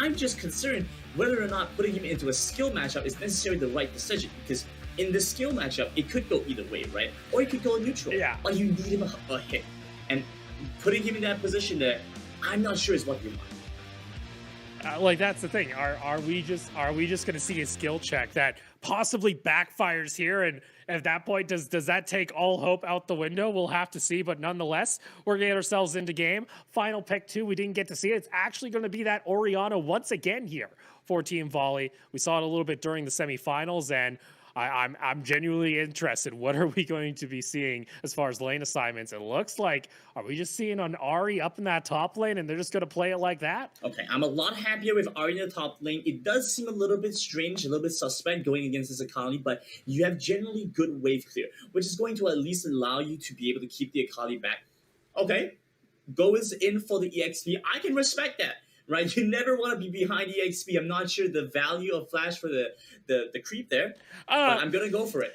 I'm just concerned whether or not putting him into a skill matchup is necessarily the right decision, because in the skill matchup, it could go either way, right? Or it could go neutral. Yeah. But you need him a hit. And putting him in that position there, I'm not sure is what you want. Like, that's the thing. Are we just going to see a skill check that possibly backfires here? And at that point, does that take all hope out the window? We'll have to see. But nonetheless, we're getting ourselves into game. Final pick 2, we didn't get to see it. It's actually going to be that Orianna once again here for Team Volley. We saw it a little bit during the semifinals, and I'm genuinely interested. What are we going to be seeing as far as lane assignments? It looks like, are we just seeing an Ari up in that top lane and they're just going to play it like that? Okay, I'm a lot happier with Ari in the top lane. It does seem a little bit strange, a little bit suspect going against this Akali, but you have generally good wave clear, which is going to at least allow you to be able to keep the Akali back. Okay, Go is in for the EXP. I can respect that. Right, you never want to be behind EXP. I'm not sure the value of Flash for the creep there, but I'm gonna go for it.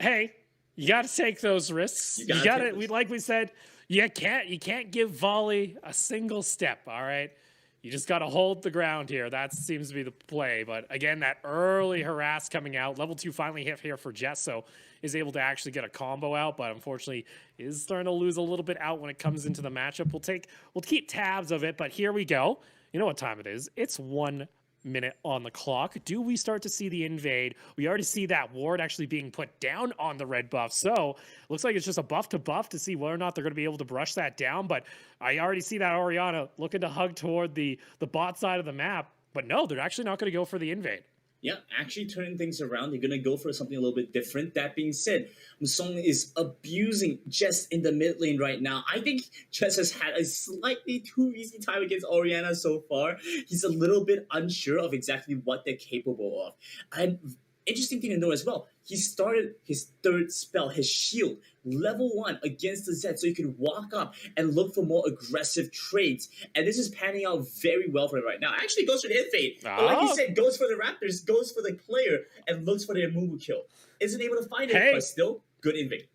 Hey, you got to take those risks. You got to. Like we said, you can't give Volley a single step. All right, you just got to hold the ground here. That seems to be the play. But again, that early harass coming out. Level 2 finally hit here for Jess, so is able to actually get a combo out, but unfortunately is starting to lose a little bit out when it comes into the matchup. We'll keep tabs of it, but here we go. You know what time it is. It's 1 minute on the clock. Do we start to see the invade? We already see that ward actually being put down on the red buff, so looks like it's just a buff to see whether or not they're going to be able to brush that down, but I already see that Orianna looking to hug toward the bot side of the map, but no, they're actually not going to go for the invade. Yeah, actually turning things around. They're going to go for something a little bit different. That being said, MSUONG is abusing Jess in the mid lane right now. I think Jess has had a slightly too easy time against Orianna so far. He's a little bit unsure of exactly what they're capable of. And interesting thing to know as well, he started his 3rd spell, his shield, level 1 against the Zed, so he could walk up and look for more aggressive trades. And this is panning out very well for him right now. Actually goes for the invade. But like you said, goes for the Raptors, goes for the player, and looks for their Mumu kill. Isn't able to find it, but still, good invade.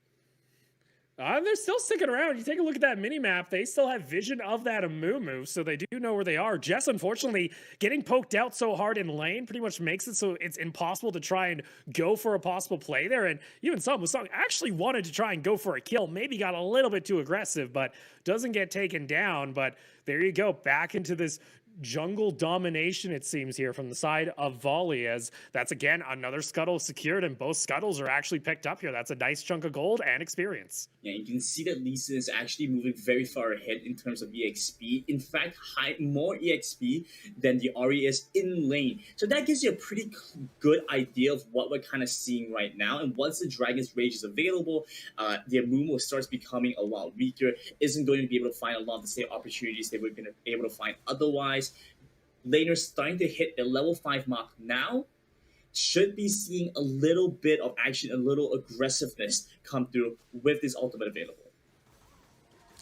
They're still sticking around. You take a look at that mini-map, they still have vision of that Amumu, so they do know where they are. Jess, unfortunately, getting poked out so hard in lane pretty much makes it so it's impossible to try and go for a possible play there, and even MSUONG actually wanted to try and go for a kill, maybe got a little bit too aggressive, but doesn't get taken down. But there you go, back into this jungle domination, it seems, here from the side of Volley, as that's again another scuttle secured, and both scuttles are actually picked up here. That's a nice chunk of gold and experience. Yeah, you can see that Lee Sin is actually moving very far ahead in terms of EXP. In fact, more EXP than the Ahri is in lane. So that gives you a pretty good idea of what we're kind of seeing right now. And once the Dragon's Rage is available, the Amumu starts becoming a lot weaker, isn't going to be able to find a lot of the same opportunities they were going to be able to find otherwise. Laners starting to hit their level 5 mark now, should be seeing a little bit of action, a little aggressiveness come through with this ultimate available.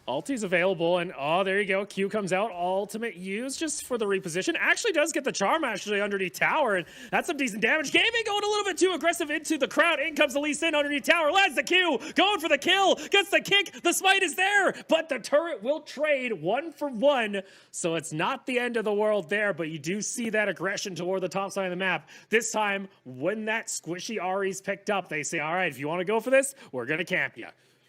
Ulti's available, and oh, there you go. Q comes out. Ultimate use just for the reposition. Actually does get the charm actually underneath tower, and that's some decent damage. Gaming going a little bit too aggressive into the crowd. In comes the Lee Sin underneath tower. Lands the Q. Going for the kill. Gets the kick. The smite is there, but the turret will trade 1 for 1. So it's not the end of the world there, but you do see that aggression toward the top side of the map. This time, when that squishy Ahri's picked up, they say, all right, if you want to go for this, we're going to camp you.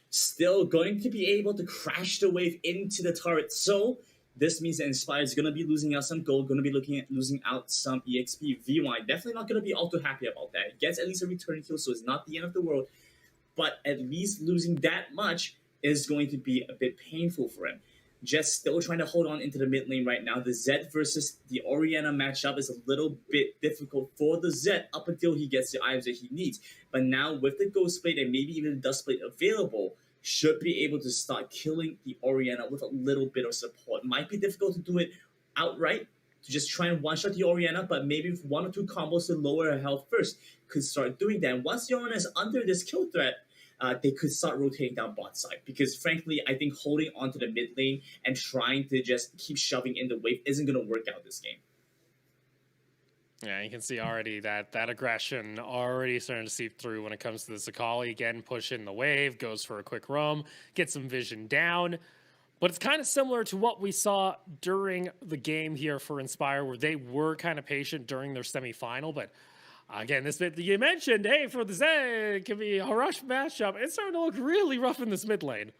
Still going to be able to crash the wave into the turret. So this means that Inspire is going to be losing out some gold, going to be looking at losing out some EXP. VY definitely not going to be all too happy about that. He gets at least a return kill, so it's not the end of the world. But at least losing that much is going to be a bit painful for him. Jess still trying to hold on into the mid lane right now. The Zed versus the Orianna matchup is a little bit difficult for the Zed up until he gets the items that he needs. But now with the Ghost Blade and maybe even the Dust Blade available, should be able to start killing the Orianna with a little bit of support. Might be difficult to do it outright, to just try and one-shot the Orianna, but maybe with 1 or 2 combos to lower her health first, could start doing that. And once the Orianna is under this kill threat, they could start rotating down bot side. Because frankly, I think holding onto the mid lane and trying to just keep shoving in the wave isn't going to work out this game. Yeah, you can see already that aggression already starting to seep through when it comes to the Akali. Again, push in the wave, goes for a quick roam, get some vision down. But it's kind of similar to what we saw during the game here for Inspire, where they were kind of patient during their semifinal. But again, this bit you mentioned, hey, for the Zed, it can be a rush matchup. It's starting to look really rough in this mid lane.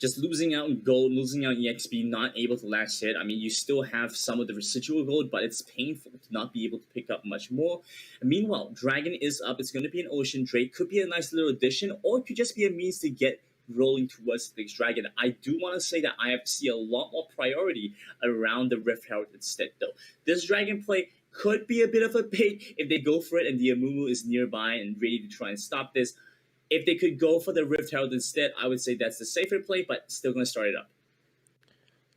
Just losing out in gold, losing out in EXP, not able to last hit. I mean, you still have some of the residual gold, but it's painful to not be able to pick up much more. And meanwhile, Dragon is up. It's going to be an Ocean Drake. Could be a nice little addition, or it could just be a means to get rolling towards the Dragon. I do want to say that I see a lot more priority around the Rift Herald instead, though. This Dragon play could be a bit of a bait if they go for it and the Amumu is nearby and ready to try and stop this. If they could go for the Rift Herald instead, I would say that's the safer play, but still going to start it up.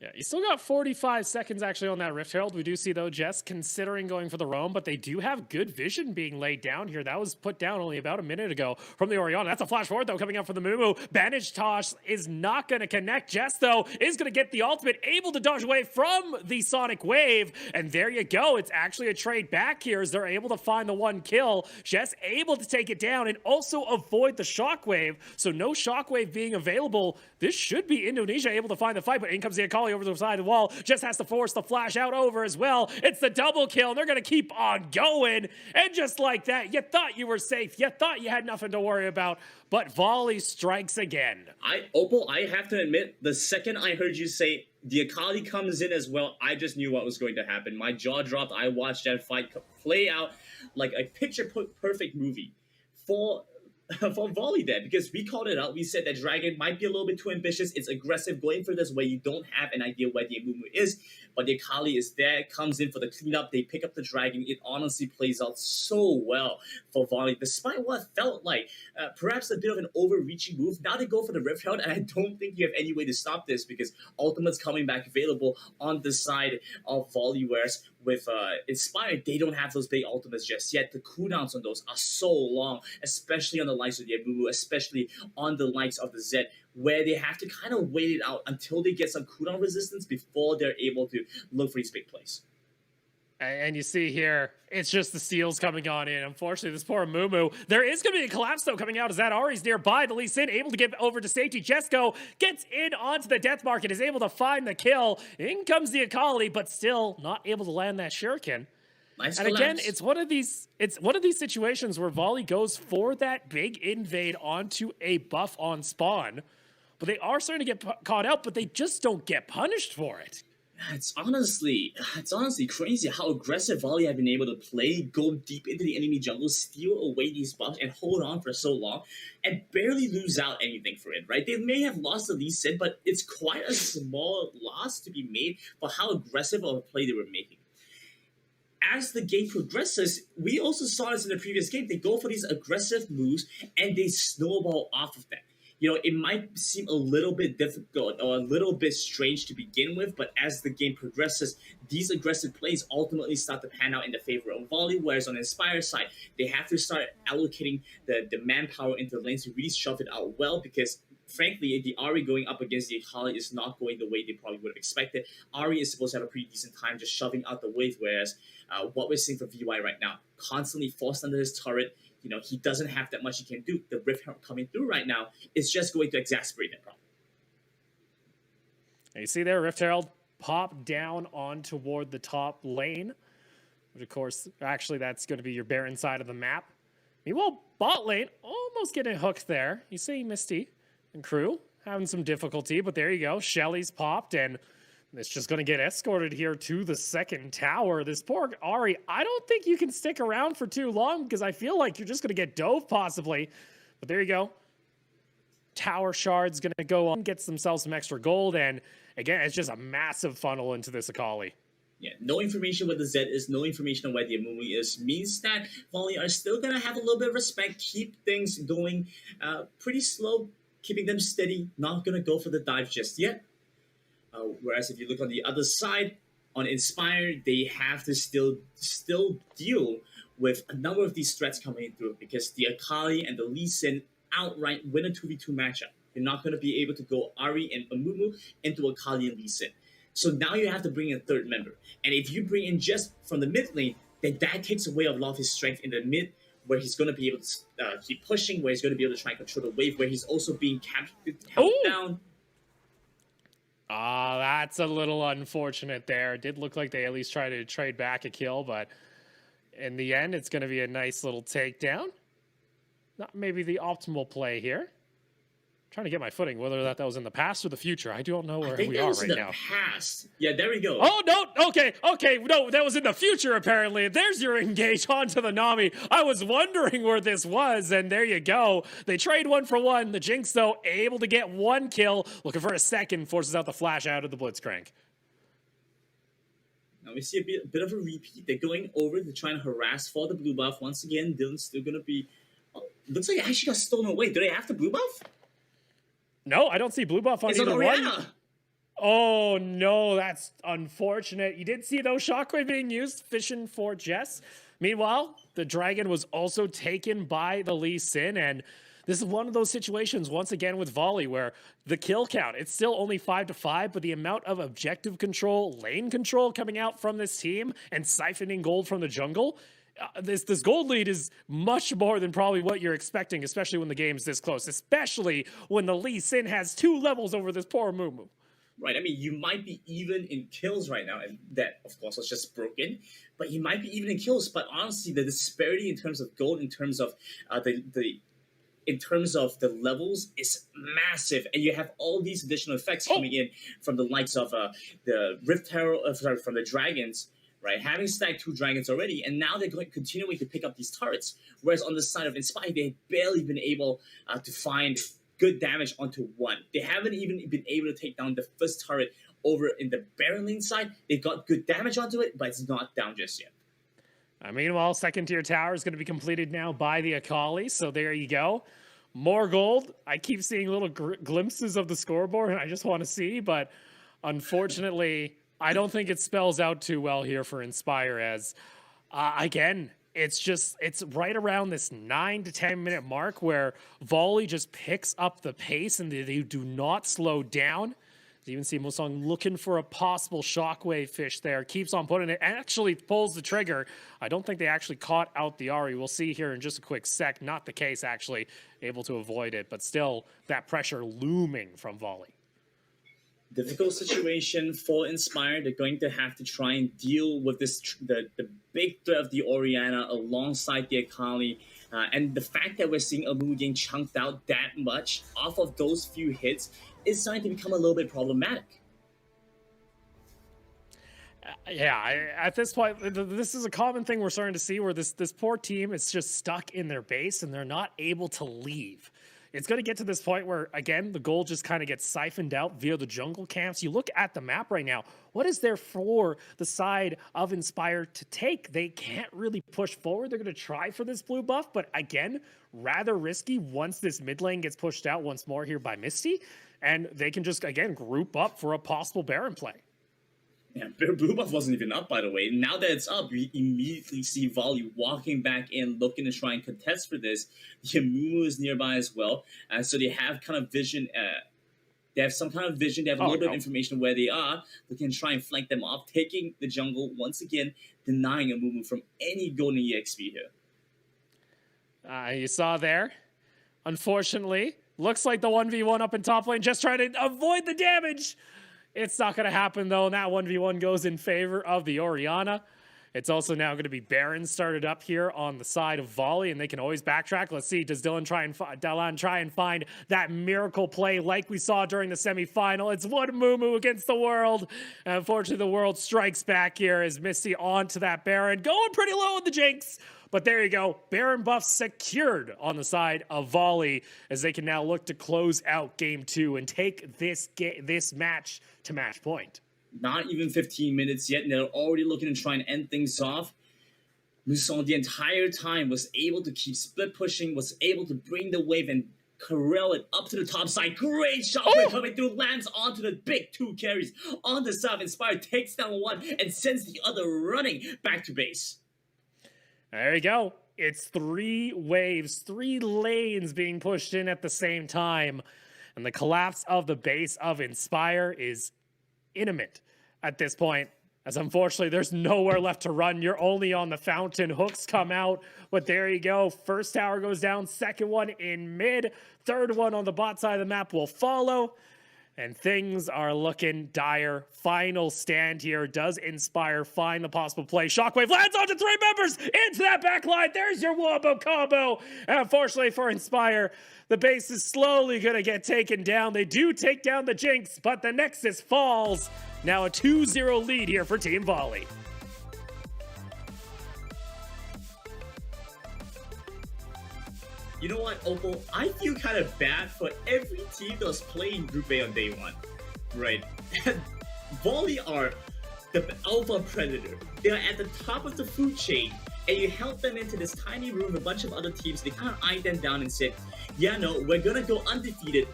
Yeah, you still got 45 seconds actually on that Rift Herald. We do see, though, Jess considering going for the roam, but they do have good vision being laid down here. That was put down only about a minute ago from the Orion. That's a flash forward, though, coming up for the Mumu. Bandage Toss is not going to connect. Jess, though, is going to get the ultimate, able to dodge away from the Sonic Wave. And there you go. It's actually a trade back here as they're able to find the one kill. Jess able to take it down and also avoid the Shockwave. So no Shockwave being available. This should be Indonesia able to find the fight, but in comes the Akali over the side of the wall. Just has to force the flash out over as well. It's the double kill, and they're going to keep on going. And just like that, you thought you were safe. You thought you had nothing to worry about, but VOLLEY strikes again. Opal, I have to admit, the second I heard you say the Akali comes in as well, I just knew what was going to happen. My jaw dropped. I watched that fight play out like a picture-perfect movie for VOLLEY there, because we called it out. We said that Dragon might be a little bit too ambitious. It's aggressive going for this where you don't have an idea where the Amumu is, but the Akali is there, comes in for the cleanup. They pick up the Dragon. It honestly plays out so well for VOLLEY, despite what felt like perhaps a bit of an overreaching move. Now they go for the Rift Herald, and I don't think you have any way to stop this because Ultimate's coming back available on the side of VOLLEY, whereas with Inspired, they don't have those big ultimates just yet. The cooldowns on those are so long, especially on the likes of the Amumu, especially on the likes of the Zed, where they have to kind of wait it out until they get some cooldown resistance before they're able to look for these big plays. And you see here, it's just the steals coming on in. Unfortunately, this poor Mumu. There is going to be a collapse, though, coming out as that Ari's nearby. The Lee Sin able to get over to safety. Jesco gets in onto the death mark and is able to find the kill. In comes the Akali, but still not able to land that shuriken. Nice and collapse. again, it's one of these situations where VOLLEY goes for that big invade onto a buff on spawn. But they are starting to get caught out, but they just don't get punished for it. It's honestly crazy how aggressive VOLLEY have been able to play, go deep into the enemy jungle, steal away these buffs, and hold on for so long, and barely lose out anything for it, right? They may have lost the Lee Sin, but it's quite a small loss to be made for how aggressive of a play they were making. As the game progresses, we also saw this in the previous game. They go for these aggressive moves, and they snowball off of that. You know, it might seem a little bit difficult or a little bit strange to begin with, but as the game progresses, these aggressive plays ultimately start to pan out in the favor of VOLLEY, whereas on the Inspire side, they have to start allocating the manpower into the lanes to really shove it out well, because frankly, the Ahri going up against the Akali is not going the way they probably would have expected. Ahri is supposed to have a pretty decent time just shoving out the wave, whereas what we're seeing from VY right now, constantly forced under his turret, you know, he doesn't have that much he can do. The Rift Herald coming through right now is just going to exacerbate that problem. And you see there, Rift Herald pop down on toward the top lane, which of course, actually that's going to be your Baron side of the map. Meanwhile, bot lane almost getting hooked there. You see Misty and crew having some difficulty, but there you go. Shelly's popped, and it's just going to get escorted here to the second tower. This poor Ahri, I don't think you can stick around for too long because I feel like you're just going to get dove possibly. But there you go. Tower Shard's going to go on, gets themselves some extra gold, and again, it's just a massive funnel into this Akali. Yeah, no information where the Zed is, no information on where the Amumu is, means that VOLLEY are still going to have a little bit of respect, keep things going pretty slow, keeping them steady, not going to go for the dive just yet. Whereas if you look on the other side, on Inspire, they have to still deal with a number of these threats coming through, because the Akali and the Lee Sin outright win a 2v2 matchup. You're not going to be able to go Ahri and Amumu into Akali and Lee Sin. So now you have to bring in a third member. And if you bring in just from the mid lane, then that takes away a lot of his strength in the mid, where he's going to be able to keep pushing, where he's going to be able to try and control the wave, where he's also being held down. Ah, that's a little unfortunate there. It did look like they at least tried to trade back a kill, but in the end, it's going to be a nice little takedown. Not maybe the optimal play here. Trying to get my footing, whether that was in the past or the future. I don't know where we are right now. Past. Yeah, there we go. Oh, no. Okay. No, that was in the future, apparently. There's your engage onto the Nami. I was wondering where this was, and there you go. They trade 1 for 1. The Jinx, though, able to get 1 kill. Looking for a second, forces out the flash out of the Blitzcrank. Now we see a bit of a repeat. They're going over to try and harass for the blue buff. Once again, Dylan's still going to be... Oh, looks like it actually got stolen away. Do they have the blue buff? No, I don't see blue buff on either one. Oh, no, that's unfortunate. You did see, though, Shockwave being used, fishing for Jess. Meanwhile, the Dragon was also taken by the Lee Sin, and this is one of those situations, once again, with Volley, where the kill count, it's still only 5-5, but the amount of objective control, lane control coming out from this team and siphoning gold from the jungle, this gold lead is much more than probably what you're expecting, especially when the game's this close, especially when the Lee Sin has 2 levels over this poor Mumu. Right, I mean, you might be even in kills right now, and that, of course, was just broken, but you might be even in kills, but honestly, the disparity in terms of gold, in terms of in terms of the levels, is massive, and you have all these additional effects coming in from the likes of the Rift Herald, from the Dragons, right? Having stacked 2 Dragons already, and now they're continuing to pick up these turrets. Whereas on the side of Inspire, they've barely been able to find good damage onto 1. They haven't even been able to take down the first turret over in the Baron lane side. They got good damage onto it, but it's not down just yet. Meanwhile, second tier tower is going to be completed now by the Akali, so there you go. More gold. I keep seeing little glimpses of the scoreboard, and I just want to see, but unfortunately, I don't think it spells out too well here for Inspire, as, again, it's right around this 9 to 10 minute mark where Volley just picks up the pace and they do not slow down. You even see MSUONG looking for a possible Shockwave fish there. Keeps on putting it and actually pulls the trigger. I don't think they actually caught out the Ahri. We'll see here in just a quick sec. Not the case, actually. Able to avoid it, but still that pressure looming from Volley. Difficult situation for Inspire. They're going to have to try and deal with this the big threat of the Orianna alongside the Akali. And the fact that we're seeing Amumu getting chunked out that much off of those few hits is starting to become a little bit problematic. At this point, this is a common thing we're starting to see where this poor team is just stuck in their base and they're not able to leave. It's going to get to this point where, again, the gold just kind of gets siphoned out via the jungle camps. You look at the map right now, what is there for the side of Inspire to take? They can't really push forward. They're going to try for this blue buff, but again, rather risky once this mid lane gets pushed out once more here by Misty, and they can just, again, group up for a possible Baron play. Yeah, blue buff wasn't even up, by the way. Now that it's up, we immediately see Volley walking back in, looking to try and contest for this. Amumu is nearby as well, so they have kind of vision. They have some kind of vision. They have a little bit of information where they are. They can try and flank them off, taking the jungle once again, denying Amumu from any golden EXP here. You saw there. Unfortunately, looks like the 1v1 up in top lane, just trying to avoid the damage. It's not going to happen, though, and that 1v1 goes in favor of the Orianna. It's also now going to be Baron started up here on the side of Volley, and they can always backtrack. Let's see, does Dylan try and find that miracle play like we saw during the semifinal? It's one Mumu against the world. And unfortunately, the world strikes back here as Misty onto that Baron, going pretty low with the Jinx. But there you go, Baron buff secured on the side of Volley as they can now look to close out Game 2 and take this match to match point. Not even 15 minutes yet, and they're already looking to try and end things off. MSUONG the entire time was able to keep split pushing, was able to bring the wave and corral it up to the top side. Great shot coming through, lands onto the big 2 carries on the side. Inspire takes down one and sends the other running back to base. There you go. It's 3 waves, 3 lanes being pushed in at the same time. And the collapse of the base of Inspire is imminent at this point, as unfortunately there's nowhere left to run. You're only on the fountain. Hooks come out, but there you go. First tower goes down, second one in mid, third one on the bot side of the map will follow. And things are looking dire. Final stand here. Does Inspire find the possible play? Shockwave lands onto 3 members into that back line. There's your wombo combo. And unfortunately for Inspire, the base is slowly going to get taken down. They do take down the Jinx, but the Nexus falls. Now a 2-0 lead here for Team Volley. You know what, Opal? I feel kind of bad for every team that was playing Group A on day 1. Right. Volley are the alpha predator. They are at the top of the food chain, and you help them into this tiny room with a bunch of other teams. They kind of eyed them down and said, yeah, no, we're gonna go undefeated.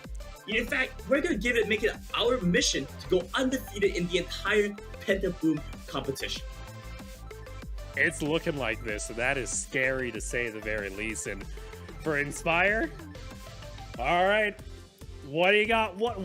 In fact, we're gonna make it our mission to go undefeated in the entire Pentaboom competition. It's looking like this, so that is scary to say the very least. And for Inspire, all right, what do you got? What